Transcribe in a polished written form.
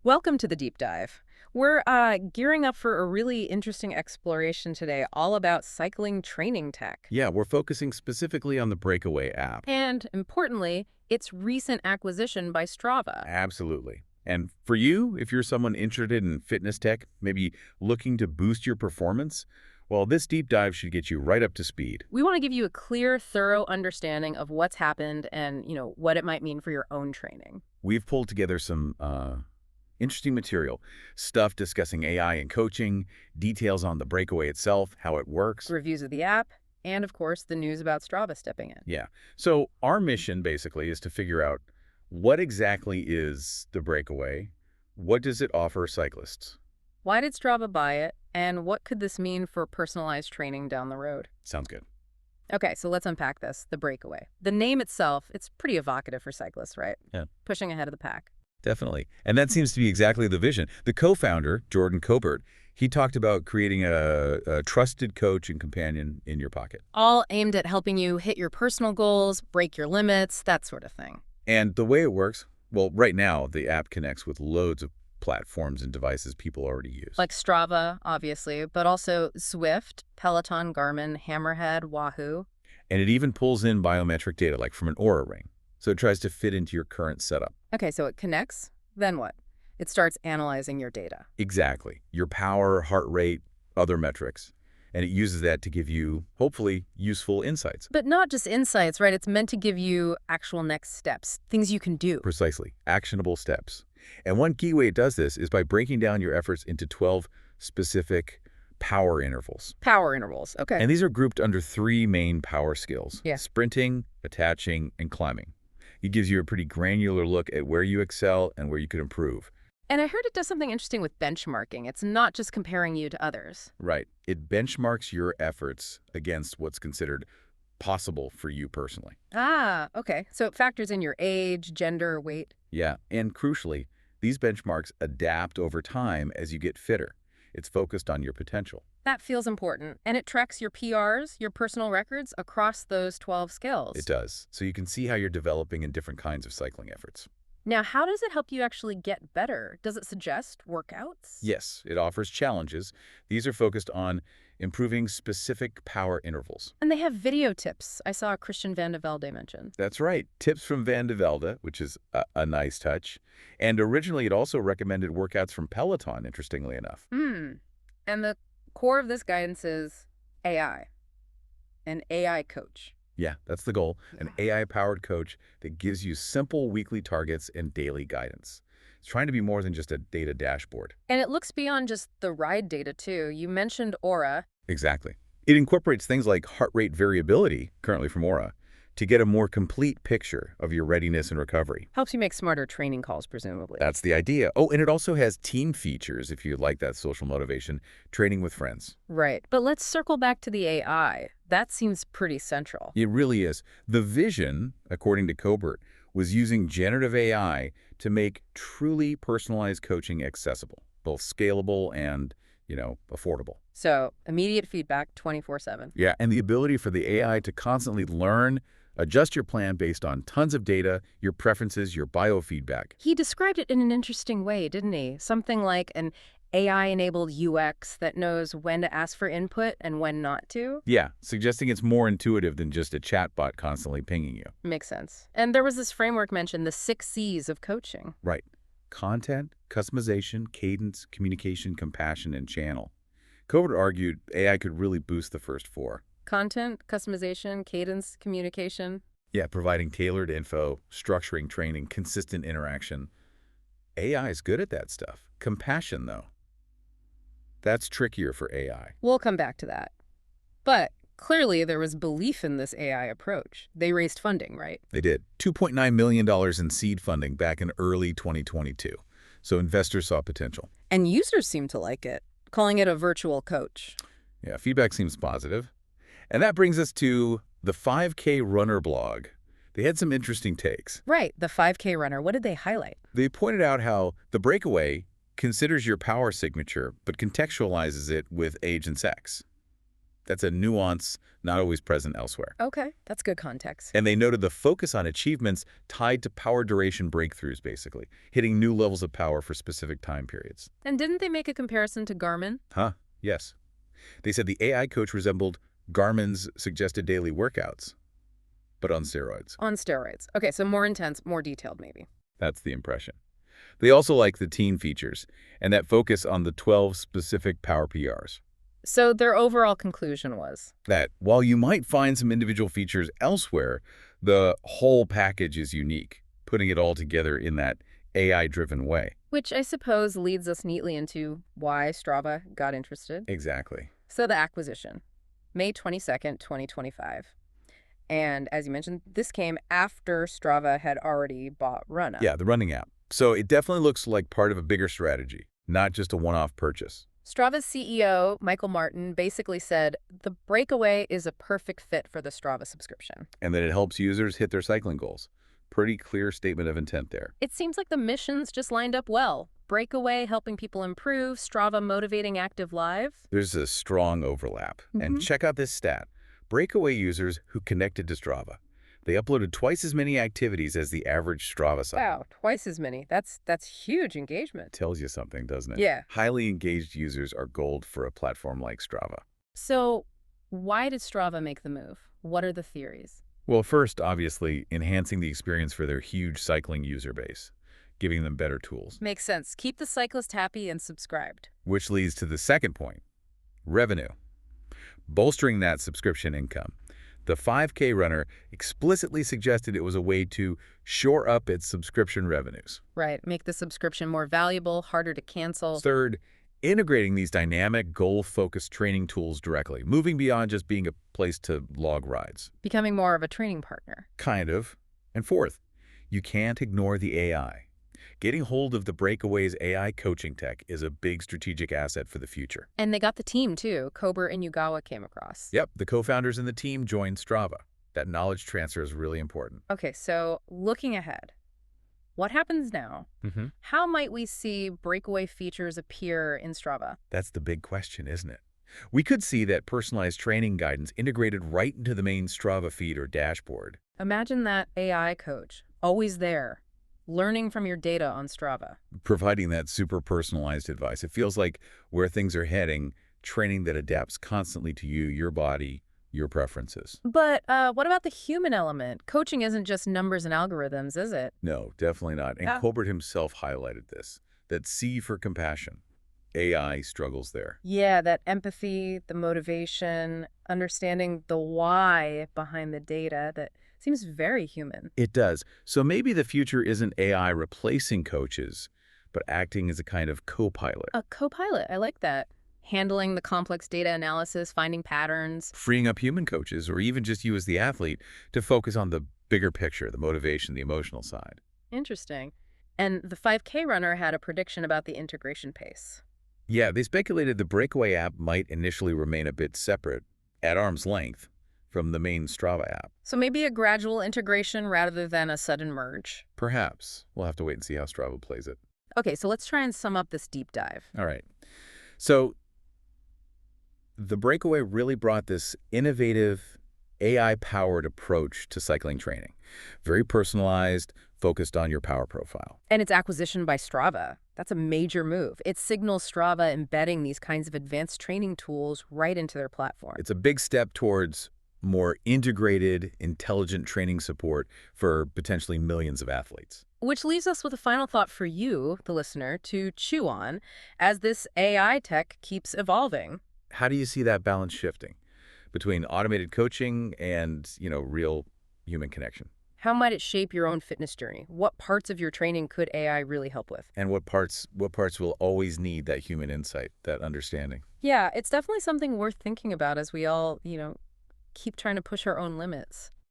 Welcome to the deep dive. We're gearing up for a really interesting exploration today, all about cycling training tech. Yeah, we're focusing specifically on the Breakaway app. And importantly, its recent acquisition by Strava. Absolutely. And for you, if you're someone interested in fitness tech, maybe looking to boost your performance, well, this deep dive should get you right up to speed. We want to give you a clear, thorough understanding of what's happened and, what it might mean for your own training. We've pulled together some interesting material, stuff discussing AI and coaching, details on the Breakaway itself, how it works. Reviews of the app, and of course, the news about Strava stepping in. Yeah. So our mission basically is to figure out what exactly is the Breakaway, what does it offer cyclists? Why did Strava buy it, and what could this mean for personalized training down the road? Sounds good. Okay, so let's unpack this, the Breakaway. The name itself, it's pretty evocative for cyclists, right? Yeah. Pushing ahead of the pack. Definitely. And that seems to be exactly the vision. The co-founder, Jordan Cobert, he talked about creating a trusted coach and companion in your pocket. All aimed at helping you hit your personal goals, break your limits, that sort of thing. And the way it works, well, right now, the app connects with loads of platforms and devices people already use. Like Strava, obviously, but also Zwift, Peloton, Garmin, Hammerhead, Wahoo. And it even pulls in biometric data, like from an Oura ring. So it tries to fit into your current setup. Okay, so it connects, then what? It starts analyzing your data. Exactly. Your power, heart rate, other metrics. And it uses that to give you, hopefully, useful insights. But not just insights, right? It's meant to give you actual next steps, things you can do. Precisely. Actionable steps. And one key way it does this is by breaking down your efforts into 12 specific power intervals. Power intervals, okay. And these are grouped under 3 main power skills. Yeah. Sprinting, attaching, and climbing. It gives you a pretty granular look at where you excel and where you could improve. And I heard it does something interesting with benchmarking. It's not just comparing you to others. Right. It benchmarks your efforts against what's considered possible for you personally. Ah, okay. So it factors in your age, gender, weight. Yeah, and crucially, these benchmarks adapt over time as you get fitter. It's focused on your potential. That feels important. And it tracks your PRs, your personal records, across those 12 skills. It does. So you can see how you're developing in different kinds of cycling efforts. Now, how does it help you actually get better? Does it suggest workouts? Yes, it offers challenges. These are focused on improving specific power intervals. And they have video tips. I saw Christian Van de Velde mention. That's right. Tips from Van de Velde, which is a nice touch. And originally, it also recommended workouts from Peloton, interestingly enough. And the core of this guidance is AI, an AI coach. Yeah, that's the goal. An AI-powered coach that gives you simple weekly targets and daily guidance. It's trying to be more than just a data dashboard. And it looks beyond just the ride data, too. You mentioned Aura. Exactly. It incorporates things like heart rate variability, currently from Oura, to get a more complete picture of your readiness and recovery. Helps you make smarter training calls, presumably. That's the idea. Oh, and it also has team features, if you like that social motivation, training with friends. Right. But let's circle back to the AI. That seems pretty central. It really is. The vision, according to Cobert, was using generative AI to make truly personalized coaching accessible, both scalable and, affordable. So immediate feedback 24/7. Yeah, and the ability for the AI to constantly learn, adjust your plan based on tons of data, your preferences, your biofeedback. He described it in an interesting way, didn't he? Something like an AI-enabled UX that knows when to ask for input and when not to. Yeah, suggesting it's more intuitive than just a chatbot constantly pinging you. Makes sense. And there was this framework mentioned, the 6 C's of coaching. Right. Content, customization, cadence, communication, compassion, and channel. Covert argued AI could really boost the first 4. Content, customization, cadence, communication. Yeah, providing tailored info, structuring training, consistent interaction. AI is good at that stuff. Compassion, though. That's trickier for AI. We'll come back to that. But clearly there was belief in this AI approach. They raised funding, right? They did. $2.9 million in seed funding back in early 2022. So investors saw potential. And users seem to like it, calling it a virtual coach. Yeah, feedback seems positive. And that brings us to the 5K Runner blog. They had some interesting takes. Right, the 5K runner. What did they highlight? They pointed out how the Breakaway considers your power signature, but contextualizes it with age and sex. That's a nuance not always present elsewhere. Okay, that's good context. And they noted the focus on achievements tied to power duration breakthroughs, basically, hitting new levels of power for specific time periods. And didn't they make a comparison to Garmin? Huh? Yes. They said the AI coach resembled Garmin's suggested daily workouts, but on steroids. On steroids. Okay, so more intense, more detailed maybe. That's the impression. They also like the teen features and that focus on the 12 specific power PRs. So their overall conclusion was? That while you might find some individual features elsewhere, the whole package is unique, putting it all together in that AI-driven way. Which I suppose leads us neatly into why Strava got interested. Exactly. So the acquisition, May 22nd, 2025. And as you mentioned, this came after Strava had already bought Runna. Yeah, the running app. So it definitely looks like part of a bigger strategy, not just a one-off purchase. Strava's CEO, Michael Martin, basically said the Breakaway is a perfect fit for the Strava subscription. And that it helps users hit their cycling goals. Pretty clear statement of intent there. It seems like the missions just lined up well. Breakaway helping people improve, Strava motivating active lives. There's a strong overlap. And check out this stat. Breakaway users who connected to Strava. They uploaded twice as many activities as the average Strava site. Wow, twice as many. That's huge engagement. Tells you something, doesn't it? Yeah. Highly engaged users are gold for a platform like Strava. So why did Strava make the move? What are the theories? Well, first, obviously, enhancing the experience for their huge cycling user base, giving them better tools. Makes sense. Keep the cyclist happy and subscribed. Which leads to the second point, revenue. Bolstering that subscription income. The 5K runner explicitly suggested it was a way to shore up its subscription revenues. Right. Make the subscription more valuable, harder to cancel. Third, integrating these dynamic, goal-focused training tools directly, moving beyond just being a place to log rides. Becoming more of a training partner. Kind of. And fourth, you can't ignore the AI. Getting hold of the Breakaway's AI coaching tech is a big strategic asset for the future. And they got the team, too. Kober and Yugawa came across. Yep, the co-founders and the team joined Strava. That knowledge transfer is really important. Okay, so looking ahead, what happens now? How might we see Breakaway features appear in Strava? That's the big question, isn't it? We could see that personalized training guidance integrated right into the main Strava feed or dashboard. Imagine that AI coach, always there, learning from your data on Strava. Providing that super personalized advice. It feels like where things are heading, training that adapts constantly to you, your body, your preferences. But what about the human element? Coaching isn't just numbers and algorithms, is it? No, definitely not. And Colbert himself highlighted this, that C for compassion. AI struggles there. Yeah, that empathy, the motivation, understanding the why behind the data, that seems very human. It does. So maybe the future isn't AI replacing coaches, but acting as a kind of co-pilot. A co-pilot, I like that. Handling the complex data analysis, finding patterns. Freeing up human coaches, or even just you as the athlete, to focus on the bigger picture, the motivation, the emotional side. Interesting. And the 5K runner had a prediction about the integration pace. Yeah, they speculated the Breakaway app might initially remain a bit separate, at arm's length, from the main Strava app. So maybe a gradual integration rather than a sudden merge. Perhaps. We'll have to wait and see how Strava plays it. Okay, so let's try and sum up this deep dive. All right. So the Breakaway really brought this innovative, AI-powered approach to cycling training. Very personalized, focused on your power profile. And its acquisition by Strava. That's a major move. It signals Strava embedding these kinds of advanced training tools right into their platform. It's a big step towards more integrated, intelligent training support for potentially millions of athletes. Which leaves us with a final thought for you, the listener, to chew on as this AI tech keeps evolving. How do you see that balance shifting between automated coaching and, real human connection? How might it shape your own fitness journey? What parts of your training could AI really help with? And what parts will always need that human insight, that understanding? Yeah, it's definitely something worth thinking about as we all, keep trying to push our own limits.